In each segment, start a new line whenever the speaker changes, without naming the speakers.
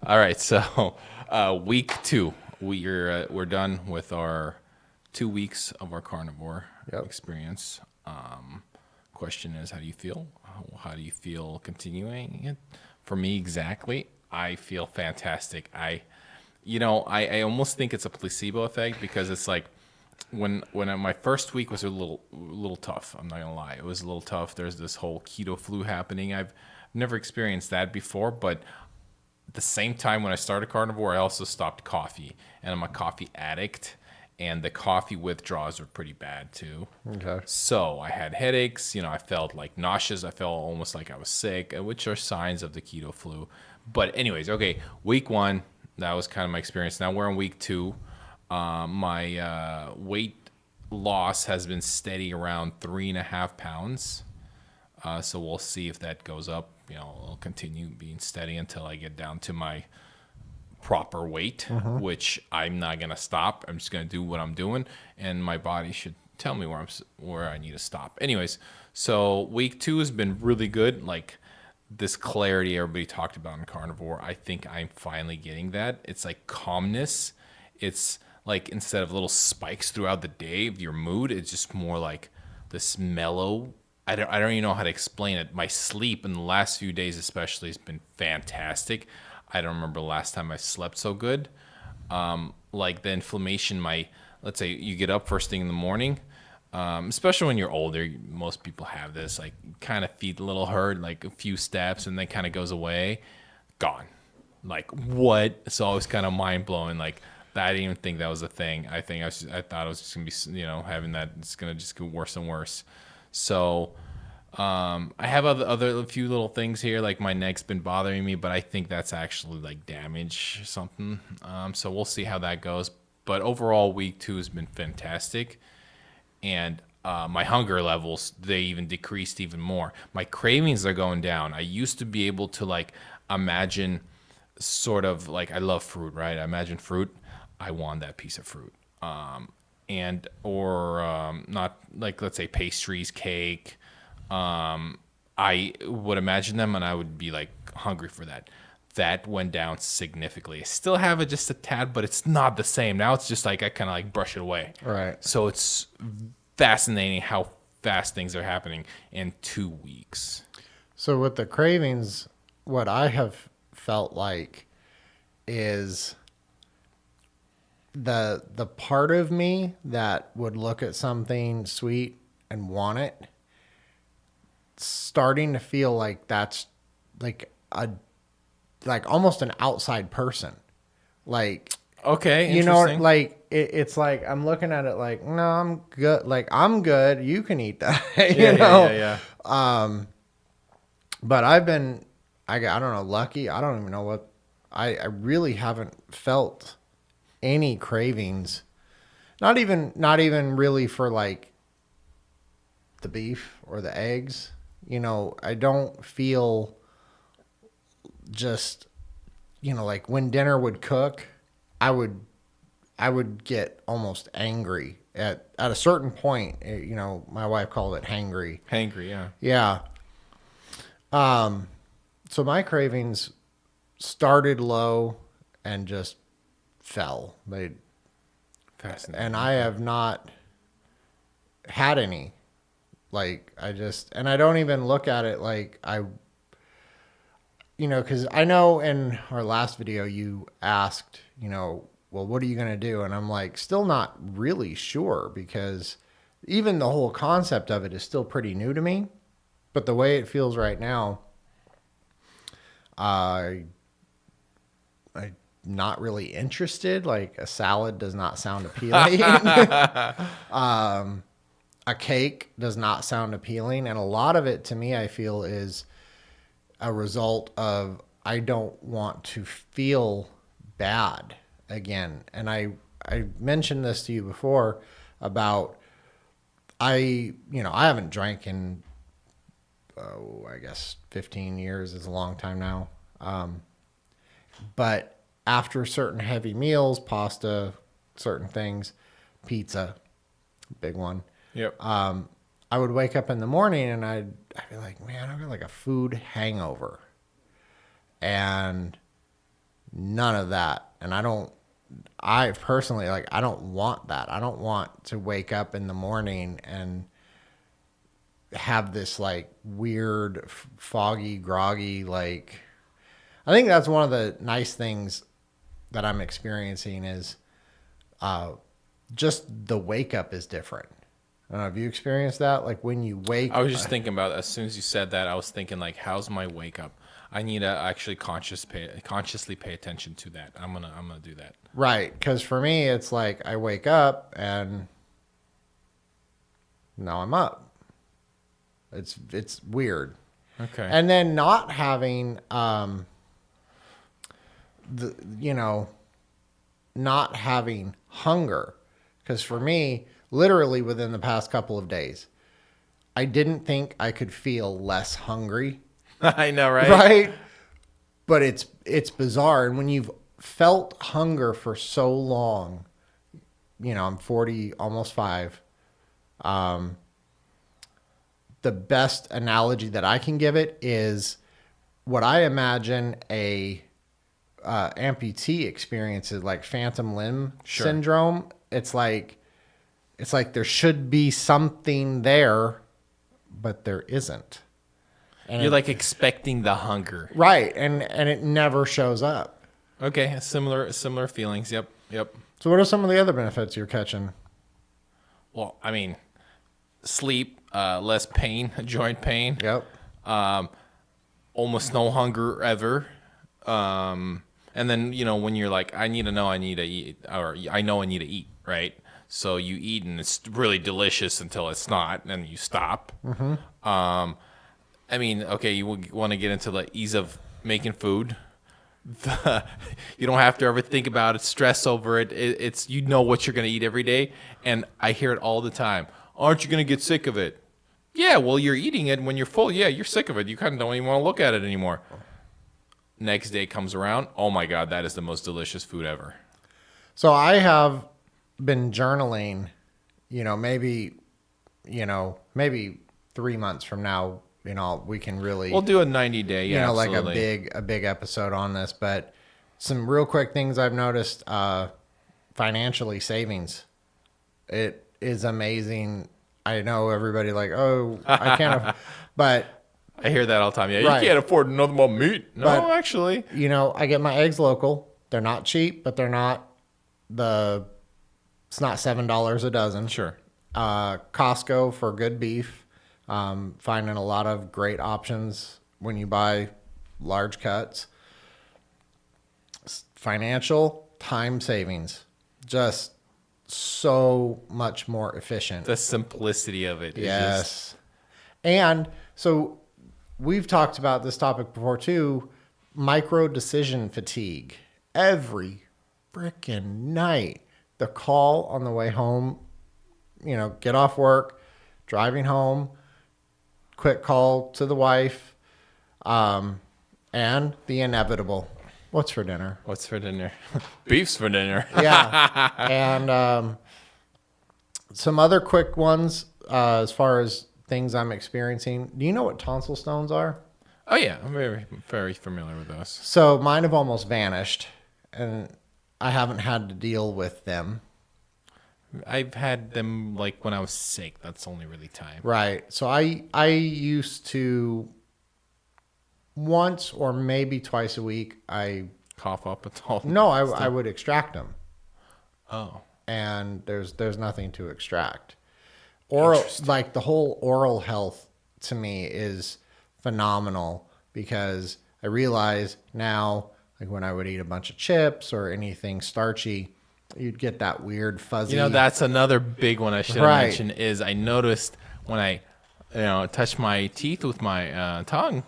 All right, so week 2, we're done with our 2 weeks of our carnivore
Yep.
experience. Question is, how do you feel? How do you feel continuing it? For me, exactly, I feel fantastic. I almost think it's a placebo effect because it's like when my first week was a little tough. I'm not gonna lie, it was a little tough. There's this whole keto flu happening. I've never experienced that before, but at the same time when I started carnivore, I also stopped coffee, and I'm a coffee addict, and the coffee withdrawals were pretty bad too.
Okay.
So I had headaches, I felt like nauseous, I felt almost like I was sick, which are signs of the keto flu. But anyways, okay, week 1, that was kind of my experience. Now we're in week 2. My weight loss has been steady around 3.5 pounds. So we'll see if that goes up. I'll continue being steady until I get down to my proper weight, which I'm not gonna stop. I'm just gonna do what I'm doing, and my body should tell me where I need to stop. Anyways, so week 2 has been really good. Like this clarity everybody talked about in carnivore, I think I'm finally getting that. It's like calmness. It's like instead of little spikes throughout the day of your mood, it's just more like this mellow. I don't even know how to explain it. My sleep in the last few days, especially, has been fantastic. I don't remember the last time I slept so good. Like the inflammation, let's say you get up first thing in the morning, especially when you're older, most people have this, like kind of feet a little hurt, like a few steps, and then kind of goes away, gone. Like what? It's always kind of mind blowing. Like I didn't even think that was a thing. I thought it was just gonna be, having that. It's gonna just get worse and worse. So I have other a few little things here, like my neck's been bothering me, but I think that's actually like damage or something. So we'll see how that goes. But overall, week 2 has been fantastic, and my hunger levels, they even decreased even more. My cravings are going down. I used to be able to like imagine, sort of like, I love fruit, right? I imagine fruit. I want that piece of fruit. And or not, like, let's say pastries, cake. I would imagine them and I would be like hungry for that. That went down significantly. I still have it just a tad, but it's not the same. Now it's just like I kind of like brush it away.
Right.
So it's fascinating how fast things are happening in 2 weeks.
So with the cravings, what I have felt like is the part of me that would look at something sweet and want it, starting to feel like that's like a like almost an outside person. Like,
Okay,
you know,
interesting.
like it's like I'm looking at it like, no, I'm good. Like I'm good. You can eat that.
Yeah,
you
yeah, yeah,
know.
yeah.
But I've been, I don't know, lucky. I don't even know what. I really haven't felt any cravings. Not even really for like the beef or the eggs. You know, I don't feel just, like when dinner would cook, I would I would get almost angry at a certain point. My wife called it hangry.
Hangry, yeah.
Yeah. So my cravings started low and just fell. And
Fascinating.
I
Okay.
have not had any. And I don't even look at it like because I know in our last video you asked, well, what are you going to do? And I'm like, still not really sure because even the whole concept of it is still pretty new to me. But the way it feels right now, I I'm not really interested. Like a salad does not sound appealing. A cake does not sound appealing. And a lot of it to me, I feel, is a result of I don't want to feel bad again. And I mentioned this to you before about I haven't drank in I guess 15 years is a long time now. But after certain heavy meals, pasta, certain things, pizza, big one.
Yep.
I would wake up in the morning and I'd be like, man, I've got like a food hangover. And None of that. And I personally, like, I don't want that. I don't want to wake up in the morning and have this like weird, foggy, groggy, like, I think that's one of the nice things that I'm experiencing is just the wake up is different. I don't know. Have you experienced that? Like when you wake.
I was just thinking about as soon as you said that, I was thinking like, how's my wake up? I need to actually consciously pay attention to that. I'm gonna do that.
Right, because for me, it's like I wake up and now I'm up. It's weird.
Okay.
And then not having the not having hunger, because for me, literally within the past couple of days, I didn't think I could feel less hungry.
I know, right?
Right? But it's bizarre. And when you've felt hunger for so long, I'm 40, almost 5. The best analogy that I can give it is what I imagine a amputee experiences, like phantom limb syndrome. It's like there should be something there, but there isn't. And
You're like expecting the hunger.
right, and it never shows up.
Okay, similar feelings. Yep.
So what are some of the other benefits you're catching?
Well, I mean, sleep, less pain, joint pain.
Yep.
Almost no hunger ever. And then, when you're like, I know I need to eat, or I know I need to eat, right? So you eat and it's really delicious until it's not, and you stop. Mm-hmm. I mean, okay, you want to get into the ease of making food. You don't have to ever think about it, stress over it. It's what you're going to eat every day. And I hear it all the time. Aren't you going to get sick of it? Yeah, well, you're eating it when you're full. Yeah, you're sick of it. You kind of don't even want to look at it anymore. Next day comes around. Oh, my God, that is the most delicious food ever.
So I have been journaling, maybe 3 months from now, we can really,
We'll do a 90-day, yeah,
like
absolutely.
a big episode on this, but some real quick things I've noticed, financially savings. It is amazing. I know everybody like, oh, I can't, but
I hear that all the time. Yeah,
right.
You can't afford another more meat. No,
But,
actually.
I get my eggs local. They're not cheap, but they're not it's not $7 a dozen.
Sure.
Costco for good beef. Finding a lot of great options when you buy large cuts. Financial time savings, just so much more efficient.
The simplicity of it.
Yes. And so we've talked about this topic before too, micro decision fatigue. Every freaking night, the call on the way home, get off work, driving home, quick call to the wife, and the inevitable. What's for dinner?
What's for dinner? Beef's for dinner.
Yeah. And some other quick ones as far as things I'm experiencing. Do you know what tonsil stones are?
Oh, yeah. I'm very, very familiar with those.
So mine have almost vanished, and I haven't had to deal with them.
I've had them like when I was sick. That's the only really time.
Right. So I used to once or maybe twice a week.
Cough up a all.
No, I would extract them,
Oh.
and there's nothing to extract. Oral, like the whole oral health to me is phenomenal because I realize now, like when I would eat a bunch of chips or anything starchy, you'd get that weird fuzzy.
That's another big one I should have
Right.
mentioned is I noticed when I, touch my teeth with my tongue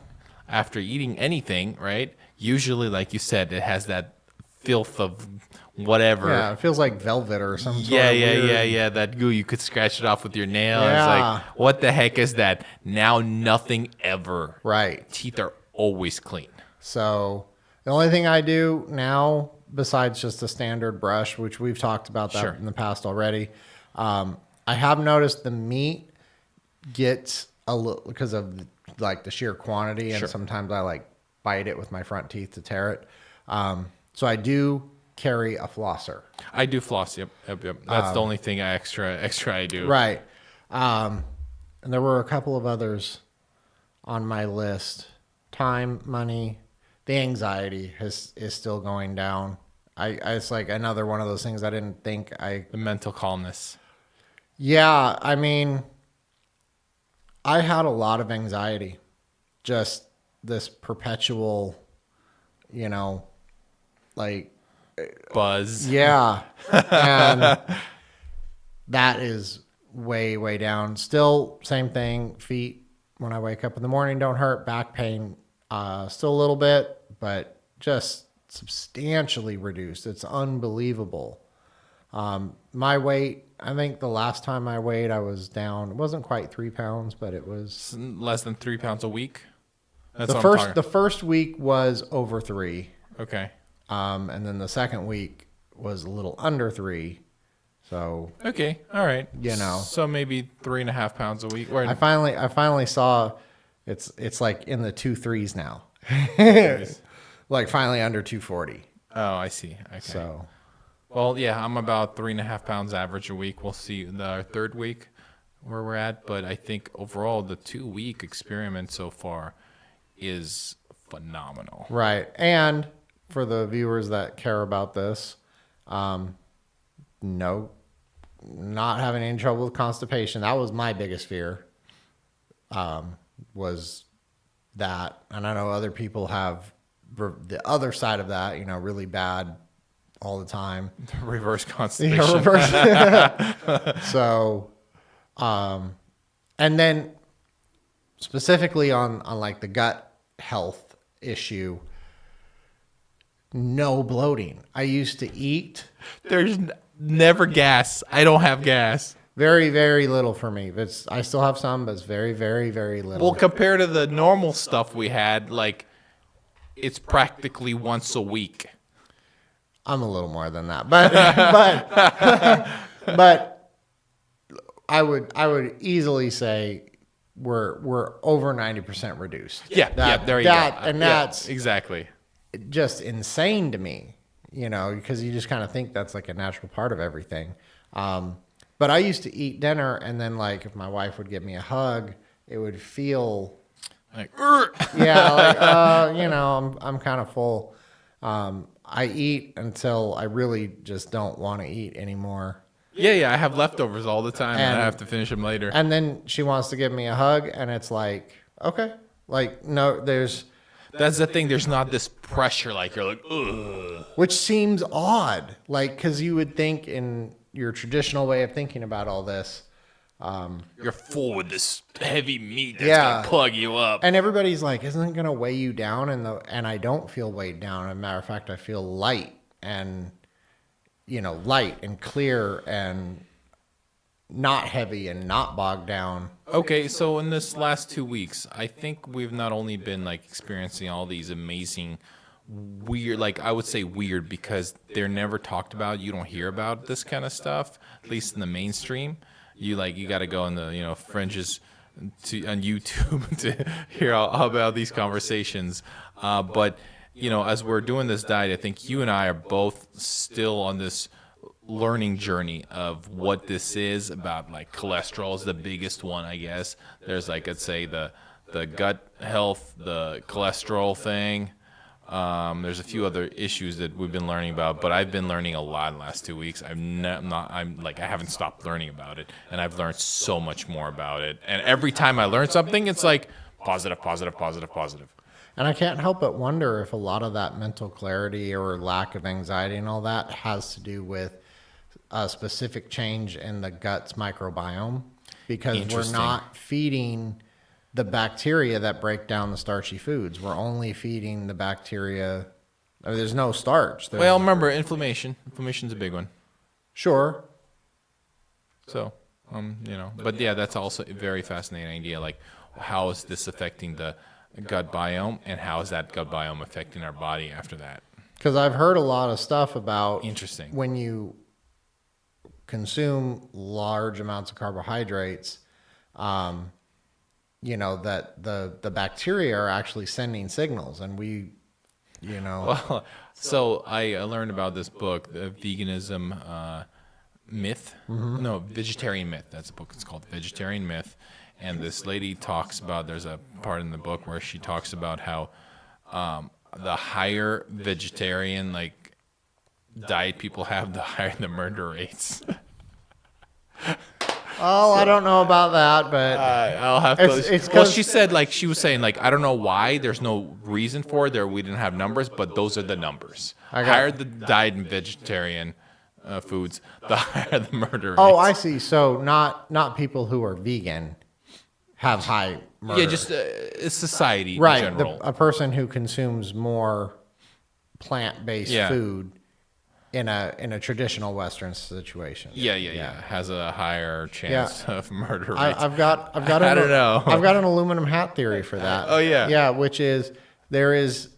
after eating anything, right? Usually, like you said, it has that filth of whatever.
Yeah, it feels like velvet or some sort of
Yeah. That goo, you could scratch it off with your nail.
Yeah.
It's like, what the heck is that? Now nothing ever.
Right.
Teeth are always clean.
So the only thing I do now, besides just a standard brush, which we've talked about that
Sure.
in the past already, I have noticed the meat gets a little because of like the sheer quantity, and
Sure.
sometimes I like bite it with my front teeth to tear it. So I do carry a flosser.
I do floss. Yep. That's the only thing extra I do.
Right. And there were a couple of others on my list. Time, money, the anxiety is still going down. It's like another one of those things I didn't think
The mental calmness.
Yeah, I mean, I had a lot of anxiety. Just this perpetual, you know, like,
Buzz.
yeah. And that is way, way down. Still, same thing. Feet, when I wake up in the morning, don't hurt. Back pain, still a little bit, but just substantially reduced. It's unbelievable. My weight, I think the last time I weighed, I was down. It wasn't quite 3 pounds, but it was
Less than 3 pounds a week. That's
the
what I'm
first.
talking.
The first week was over 3,
Okay.
and then the second week was a little under 3. So
Okay. All right.
You know.
So maybe 3.5 pounds a week. Or
I finally saw it's like in the 2 3s now, like finally under 240.
oh, I see. Okay.
So
Well, yeah, I'm about 3.5 pounds average a week. We'll see the third week where we're at, but I think overall the 2-week experiment so far is phenomenal.
right, and for the viewers that care about this, no, not having any trouble with constipation. That was my biggest fear. Was that, and I know other people have the other side of that. Really bad all the time.
Reverse constipation.
Yeah, reverse. So, and then specifically on like the gut health issue, no bloating. I used to eat
There's never gas. I don't have gas.
very, very little for me. I still have some, but it's very, very, very little.
Well, compared to the normal stuff we had, like, it's practically once a week.
I'm a little more than that, but but I would easily say we're over 90% reduced.
Yeah, there you go.
And that's
exactly.
just insane to me, because you just kind of think that's like a natural part of everything. But I used to eat dinner, and then like if my wife would give me a hug, it would feel
Like,
yeah, like I'm kind of full. I eat until I really just don't want to eat anymore.
yeah, I have leftovers all the time, and
And-
I have to finish them later.
And then she wants to give me a hug, and it's like, okay, like no,
That's the thing. There's not this pressure, like you're like, ugh.
which seems odd, like because you would think in your traditional way of thinking about all this,
You're full with this heavy meat that's
Yeah.
gonna plug you up.
and everybody's like, isn't it gonna weigh you down? And I don't feel weighed down. As a matter of fact, I feel light and light and clear and not heavy and not bogged down.
Okay, so in this last 2 weeks, I think we've not only been like experiencing all these amazing, weird, like I would say weird because they're never talked about. You don't hear about this kind of stuff, at least in the mainstream. You got to go in the fringes on YouTube to hear all about these conversations. But as we're doing this diet, I think you and I are both still on this learning journey of what this is about. Like cholesterol is the biggest one, I guess. There's like, I'd say the gut health, the cholesterol thing. There's a few other issues that we've been learning about, but I've been learning a lot in the last 2 weeks. I haven't stopped learning about it, and I've learned so much more about it. And every time I learn something, it's like positive, positive, positive, positive.
And I can't help but wonder if a lot of that mental clarity or lack of anxiety and all that has to do with a specific change in the gut's microbiome, because we're
Interesting.
not feeding the bacteria that break down the starchy foods. We're only feeding the bacteria. There's no starch.
Well, remember, inflammation. Inflammation's a big one.
Sure.
So, but yeah, that's also a very fascinating idea. Like, how is this affecting the gut biome, and how is that gut biome affecting our body after that?
Because I've heard a lot of stuff about
Interesting.
when you consume large amounts of carbohydrates, that the bacteria are actually sending signals, and we you know.
Well, so I learned about this book, the veganism myth. No, vegetarian myth. That's the book. It's called Vegetarian Myth. And this lady talks about. There's a part in the book where she talks about how the higher vegetarian like diet people have, the higher the murder rates.
Oh, I don't know about that, but
I'll have to.
it's
Well,
'cause-
she said like she was saying like I don't know why. There's no reason for it. There we didn't have numbers, but those are the numbers.
I got-
Higher the diet in vegetarian foods, the higher the murder rates.
oh, I see. So not people who are vegan have high murder.
Yeah, just society
right.
in general.
A person who consumes more plant-based
Yeah.
food in a traditional Western situation.
Yeah. Has a higher chance of murder rates.
I've got
I don't know.
I've got an aluminum hat theory for that.
Oh, yeah.
Yeah, which is there is,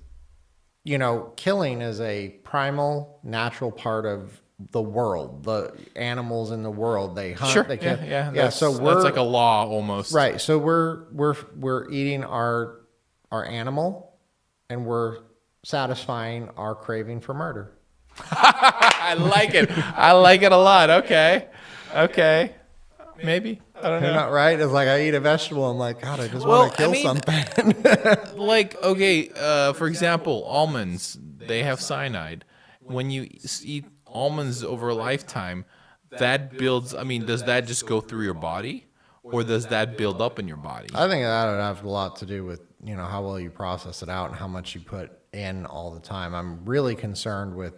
killing is a primal natural part of the world. The animals in the world, they hunt,
Sure.
they kill.
Yeah.
So
that's like a law almost.
right. So we're eating our animal, and we're satisfying our craving for murder.
I like it. I like it a lot. Okay. Maybe. I don't
You're
know.
not right. It's like I eat a vegetable. I'm like, God, I just
Well,
want to kill
I mean-
something.
Like, okay, for example, almonds, they have cyanide. When you eat almonds over a lifetime, that builds, I mean, does that just go through your body? Or does that build up in your body?
I think that would have a lot to do with, how well you process it out and how much you put in all the time. I'm really concerned with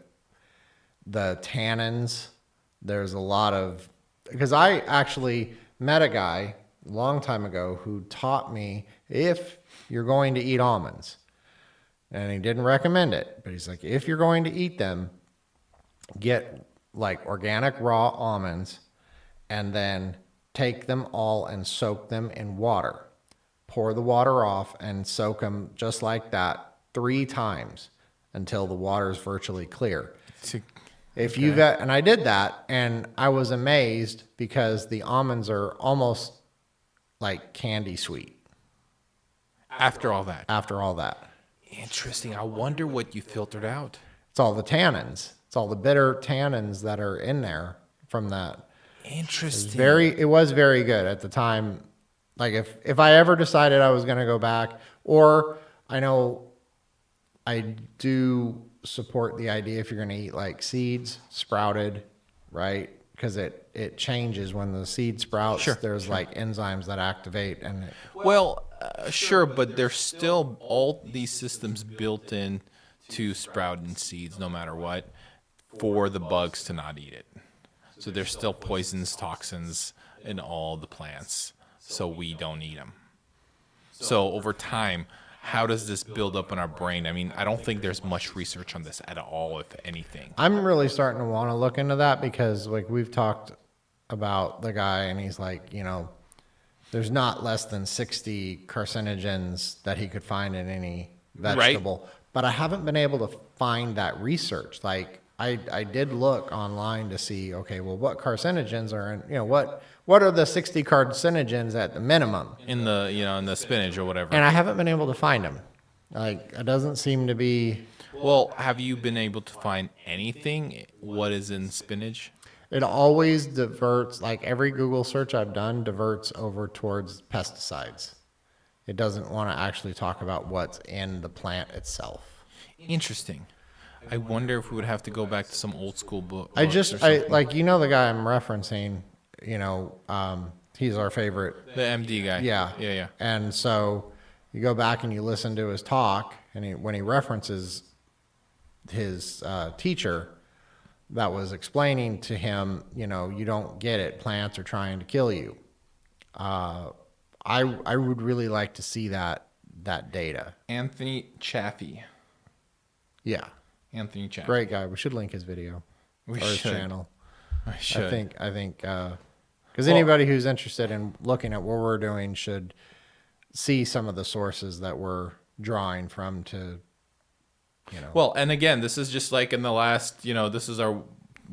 the tannins. There's a lot of, because I actually met a guy a long time ago who taught me if you're going to eat almonds, and he didn't recommend it, but he's like, if you're going to eat them, get like organic raw almonds and then take them all and soak them in water. Pour the water off and soak them just like that 3 times until the water is virtually clear. If you've got, and I did that, and I was amazed because the almonds are almost like candy sweet
After all that.
after all that.
Interesting. I wonder what you filtered out.
It's all the tannins. It's all the bitter tannins that are in there from that.
Interesting.
It was very good at the time. Like if I ever decided I was going to go back, or I know I do support the idea if you're going to eat like seeds sprouted, right? Because it changes when the seed sprouts.
Sure,
There's like enzymes that activate, and
Well, sure, but there's still all these systems built in to sprouting seeds, no matter what, for the bugs to not eat it. So there's still poisons, toxins in all the plants, so we don't eat them. So over time, how does this build up in our brain? I mean, I don't think there's much research on this at all, if anything.
I'm really starting to want to look into that because like we've talked about the guy, and he's like, there's not less than 60 carcinogens that he could find in any vegetable. But I haven't been able to find that research. Like I did look online to see, okay, well, what carcinogens are in, what are the 60 carcinogens at the minimum?
In the in the spinach or whatever.
And I haven't been able to find them. Like it doesn't seem to be.
Well, have you been able to find anything? What is in spinach?
It always diverts, like every Google search I've done diverts over towards pesticides. It doesn't want to actually talk about what's in the plant itself.
Interesting. I wonder if we would have to go back to some old school book.
I like, the guy I'm referencing, he's our favorite.
The MD guy. Yeah.
And so you go back and you listen to his talk, and when he references his teacher that was explaining to him, you don't get it. Plants are trying to kill you. I would really like to see that data.
Anthony Chaffee.
Yeah.
Anthony Chaffee.
Great guy. We should link his video or his
should.
channel.
I should.
I think, because anybody who's interested in looking at what we're doing should see some of the sources that we're drawing from to,
Well, and again, this is just like in the last, this is our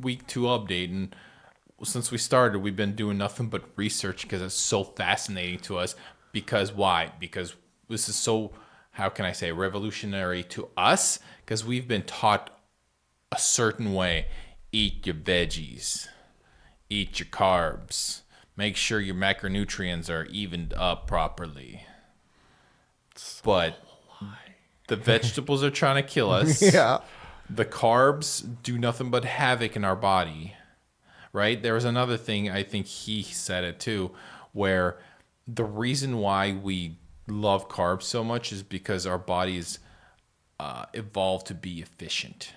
week 2 update. And since we started, we've been doing nothing but research because it's so fascinating to us. Because why? Because this is so how can I say, revolutionary to us, because we've been taught a certain way. Eat your veggies, eat your carbs, make sure your macronutrients are evened up properly. But the vegetables are trying to kill us.
Yeah.
The carbs do nothing but havoc in our body, right? There was another thing, I think he said it too, where the reason why we love carbs so much is because our bodies evolved to be efficient.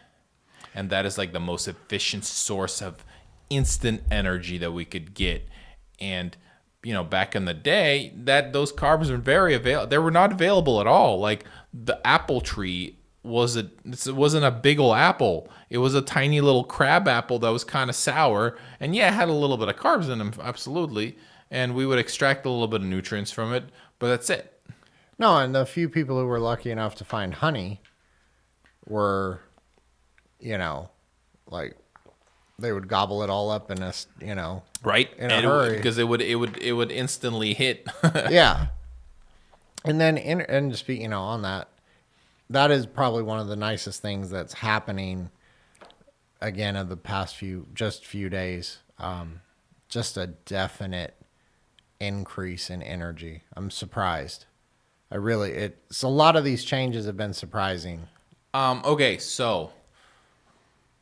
And that is like the most efficient source of instant energy that we could get. And back in the day, that those carbs were very available. They were not available at all. Like the apple tree it wasn't a big old apple. It was a tiny little crab apple that was kind of sour, and yeah, it had a little bit of carbs in them, absolutely. And we would extract a little bit of nutrients from it, but that's it.
No, and the few people who were lucky enough to find honey were, like they would gobble it all up in
Right,
in a hurry,
because it would instantly hit.
Yeah. And then and to speak, on that is probably one of the nicest things that's happening again of the past few days. Just a definite increase in energy. I'm surprised. It's a lot of these changes have been surprising.
Okay, so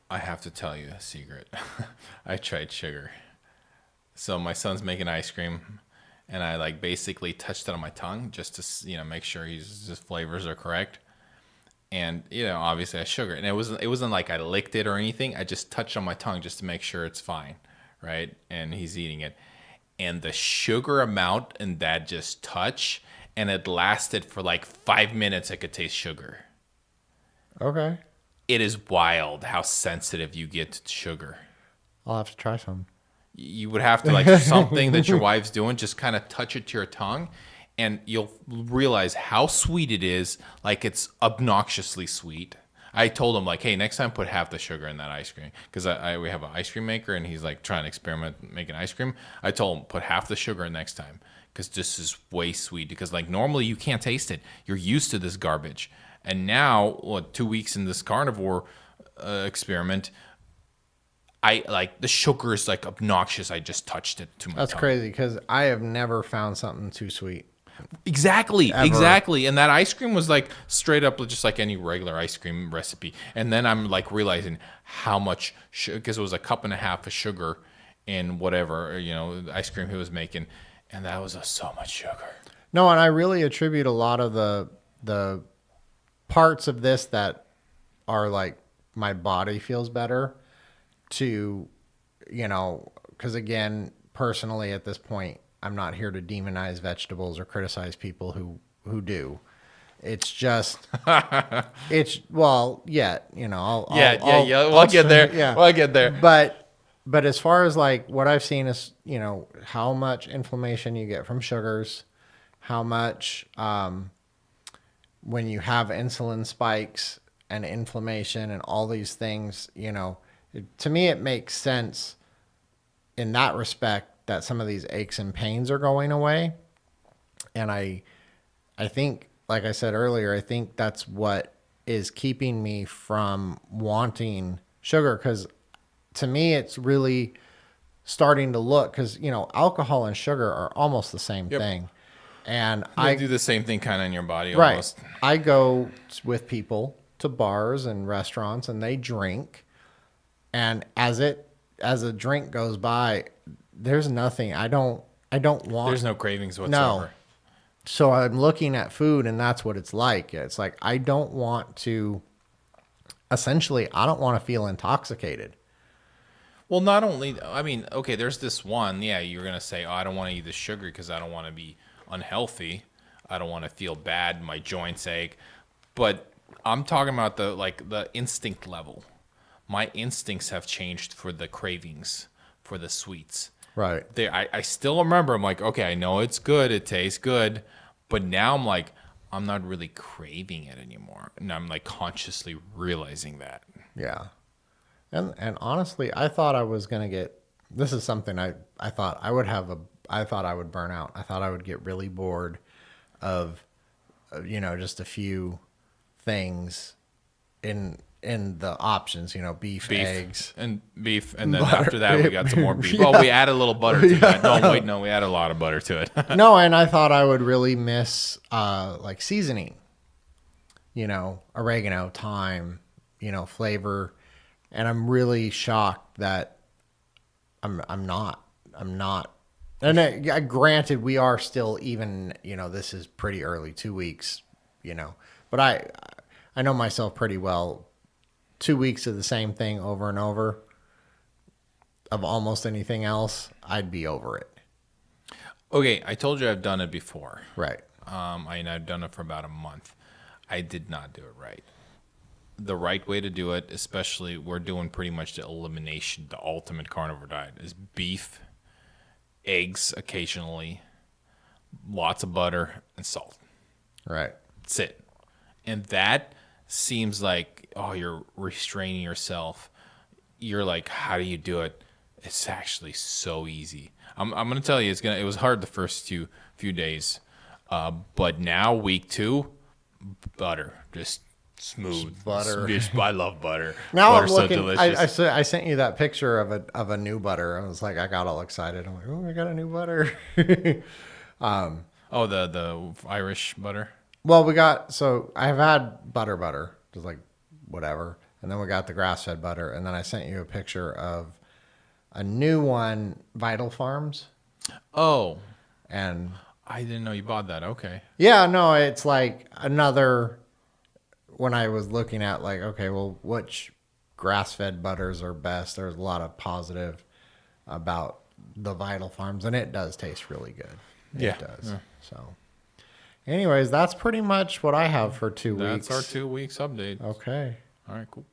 I have to tell you a secret. I tried sugar. So my son's making ice cream, and I basically touched it on my tongue just to make sure his flavors are correct. And obviously I sugar, and it wasn't like I licked it or anything. I just touched on my tongue just to make sure it's fine, right? And he's eating it, and the sugar amount in that just touch, and it lasted for like 5 minutes. I could taste sugar.
Okay.
It is wild how sensitive you get to sugar.
I'll have to try some.
You would have to something that your wife's doing, just kind of touch it to your tongue, and you'll realize how sweet it is. Like it's obnoxiously sweet. I told him hey, next time put half the sugar in that ice cream, because we have an ice cream maker and he's trying to experiment making ice cream. I told him put half the sugar in next time, because this is way sweet. Because normally you can't taste it. You're used to this garbage, and now 2 weeks in this carnivore experiment, I the sugar is obnoxious. I just touched it to my
That's
tongue.
crazy, because I have never found something too sweet.
Exactly,
Ever.
exactly. And that ice cream was straight up just like any regular ice cream recipe. And then I'm realizing how much because it was a cup and a half of sugar in whatever the ice cream he was making, and that was so much sugar.
No, and I really attribute a lot of the parts of this that are my body feels better to, because again, personally at this point, I'm not here to demonize vegetables or criticize people who do. It's just, I'll
We'll get there.
Yeah.
We'll get there.
But as far as what I've seen is, how much inflammation you get from sugars, how much, when you have insulin spikes and inflammation and all these things, to me, it makes sense in that respect that some of these aches and pains are going away. And I think, like I said earlier, I think that's what is keeping me from wanting sugar. Because to me, it's really starting to look, because, alcohol and sugar are almost the same thing. And
I do the same thing kind of in your body
right.
almost.
I go with people to bars and restaurants, and they drink. And as a drink goes by, there's nothing. I don't want.
There's no cravings whatsoever.
No. So I'm looking at food, and that's what it's like. It's I don't want to. Essentially, I don't want to feel intoxicated.
Well, not only, okay, there's this one. Yeah, you're gonna say, I don't want to eat the sugar because I don't want to be unhealthy. I don't want to feel bad. My joints ache. But I'm talking about the instinct level. My instincts have changed for the cravings, for the sweets.
Right.
I still remember, I'm okay, I know it's good, it tastes good, but now I'm not really craving it anymore. And I'm consciously realizing that.
Yeah. And honestly, I thought I was going to get, this is something I thought I would burn out. I thought I would get really bored of just a few things in the options, beef, eggs.
and then
Butter.
after that we got some more beef.
Yeah.
Oh, we added a little butter to that. No, we added a lot of butter to it.
No, and I thought I would really miss like seasoning, oregano, thyme, flavor, and I'm really shocked that I'm not. And granted, we are still even, this is pretty early, 2 weeks, but I know myself pretty well. 2 weeks of the same thing over and over of almost anything else, I'd be over it.
Okay, I told you I've done it before.
Right.
I've done it for about a month. I did not do it right. The right way to do it, especially we're doing pretty much the elimination, the ultimate carnivore diet, is beef, eggs occasionally, lots of butter, and salt.
Right.
That's it. And that seems like, oh, you're restraining yourself. You're like, how do you do it? It's actually so easy. I'm gonna tell you, it was hard the first few days, but now week 2, butter, just smooth
Butter.
I love butter.
Now
Butter's
I'm looking.
so delicious.
I sent you that picture of a new butter. I was like, I got all excited. I'm like, oh, I got a new butter.
Oh, the Irish butter.
Well, I've had butter, just like whatever, and then we got the grass fed butter, and then I sent you a picture of a new one, Vital Farms,
Oh,
and
I didn't know you bought that. Okay.
yeah, no, it's like another. When I was looking at like, okay, well, which grass fed butters are best? There's a lot of positive about the Vital Farms, and it does taste really good.
Yeah.
It does.
Yeah.
So, anyways, that's pretty much what I have for 2 weeks.
That's our 2 weeks update.
Okay.
All right, cool.